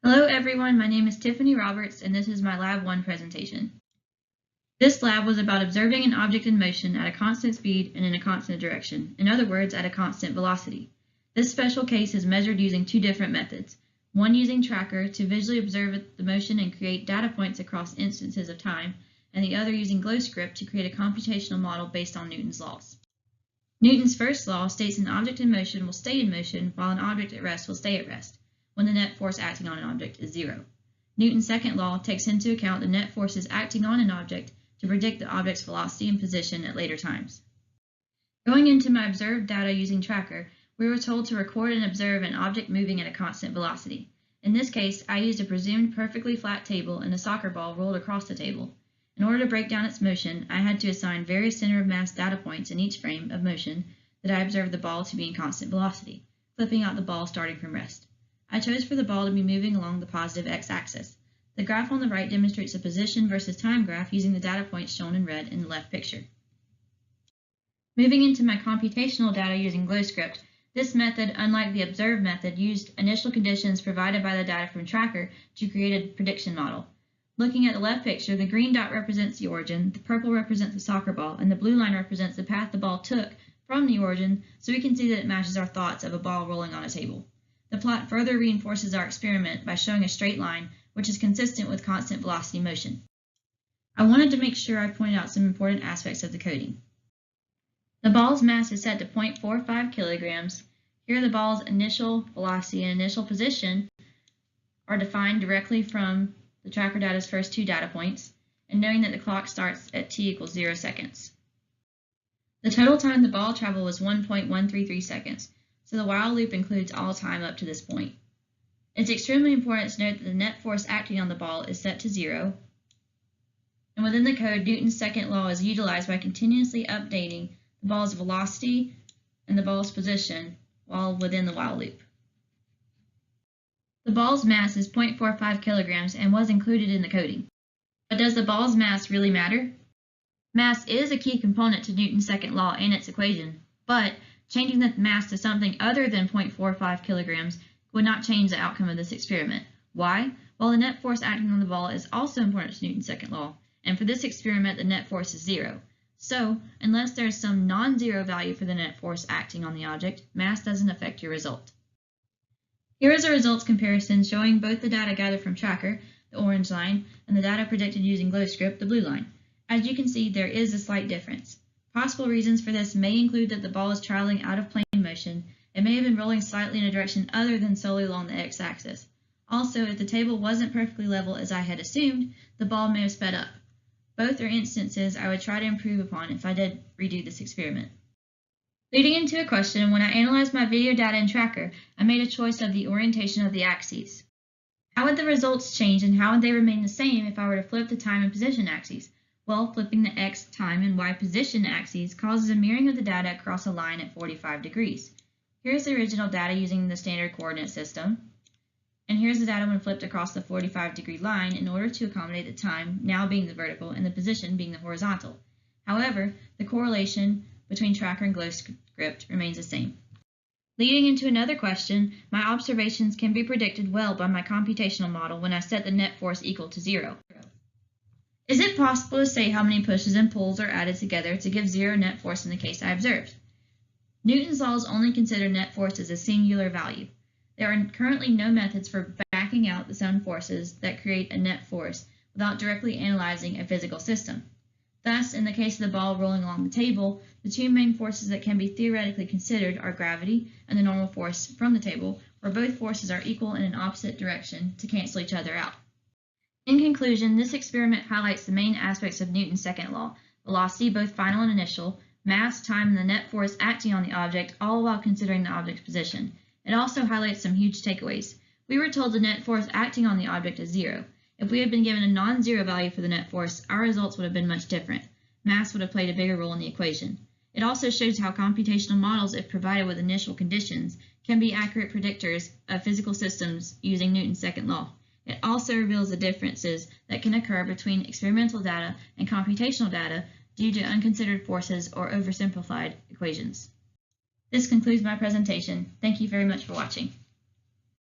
Hello everyone, my name is Tiffany Roberts and this is my Lab 1 presentation. This lab was about observing an object in motion at a constant speed and in a constant direction, in other words, at a constant velocity. This special case is measured using two different methods, one using Tracker to visually observe the motion and create data points across instances of time, and the other using GlowScript to create a computational model based on Newton's laws. Newton's first law states an object in motion will stay in motion while an object at rest will stay at rest, when the net force acting on an object is zero. Newton's second law takes into account the net forces acting on an object to predict the object's velocity and position at later times. Going into my observed data using Tracker, we were told to record and observe an object moving at a constant velocity. In this case, I used a presumed perfectly flat table and a soccer ball rolled across the table. In order to break down its motion, I had to assign various center of mass data points in each frame of motion that I observed the ball to be in constant velocity, flipping out the ball starting from rest. I chose for the ball to be moving along the positive x-axis. The graph on the right demonstrates a position versus time graph using the data points shown in red in the left picture. Moving into my computational data using GlowScript, this method, unlike the observed method, used initial conditions provided by the data from Tracker to create a prediction model. Looking at the left picture, the green dot represents the origin, the purple represents the soccer ball, and the blue line represents the path the ball took from the origin, so we can see that it matches our thoughts of a ball rolling on a table. The plot further reinforces our experiment by showing a straight line, which is consistent with constant velocity motion. I wanted to make sure I pointed out some important aspects of the coding. The ball's mass is set to 0.45 kilograms. Here the ball's initial velocity and initial position are defined directly from the Tracker data's first two data points, and knowing that the clock starts at t equals 0 seconds. The total time the ball traveled was 1.133 seconds. So the while loop includes all time up to this point. It's extremely important to note that the net force acting on the ball is set to 0. And within the code, Newton's second law is utilized by continuously updating the ball's velocity and the ball's position while within the while loop. The ball's mass is 0.45 kilograms and was included in the coding. But does the ball's mass really matter? Mass is a key component to Newton's second law and its equation, but changing the mass to something other than 0.45 kilograms would not change the outcome of this experiment. Why? Well, the net force acting on the ball is also important to Newton's second law, and for this experiment, the net force is 0. So, unless there is some non-zero value for the net force acting on the object, mass doesn't affect your result. Here is a results comparison showing both the data gathered from Tracker, the orange line, and the data predicted using GlowScript, the blue line. As you can see, there is a slight difference. Possible reasons for this may include that the ball is traveling out of plane motion. It may have been rolling slightly in a direction other than solely along the x-axis. Also, if the table wasn't perfectly level as I had assumed, the ball may have sped up. Both are instances I would try to improve upon if I did redo this experiment. Leading into a question, when I analyzed my video data in Tracker, I made a choice of the orientation of the axes. How would the results change and how would they remain the same if I were to flip the time and position axes? Well, flipping the x time and y position axes causes a mirroring of the data across a line at 45 degrees. Here's the original data using the standard coordinate system, and here's the data when flipped across the 45-degree line in order to accommodate the time now being the vertical and the position being the horizontal. However, the correlation between Tracker and GlowScript remains the same. Leading into another question, my observations can be predicted well by my computational model when I set the net force equal to 0. Is it possible to say how many pushes and pulls are added together to give 0 net force in the case I observed? Newton's laws only consider net force as a singular value. There are currently no methods for backing out the some forces that create a net force without directly analyzing a physical system. Thus, in the case of the ball rolling along the table, the two main forces that can be theoretically considered are gravity and the normal force from the table, where both forces are equal in an opposite direction to cancel each other out. In conclusion, this experiment highlights the main aspects of Newton's second law: velocity, both final and initial, mass, time, and the net force acting on the object, all while considering the object's position. It also highlights some huge takeaways. We were told the net force acting on the object is 0. If we had been given a non-zero value for the net force, our results would have been much different. Mass would have played a bigger role in the equation. It also shows how computational models, if provided with initial conditions, can be accurate predictors of physical systems using Newton's second law. It also reveals the differences that can occur between experimental data and computational data due to unconsidered forces or oversimplified equations. This concludes my presentation. Thank you very much for watching.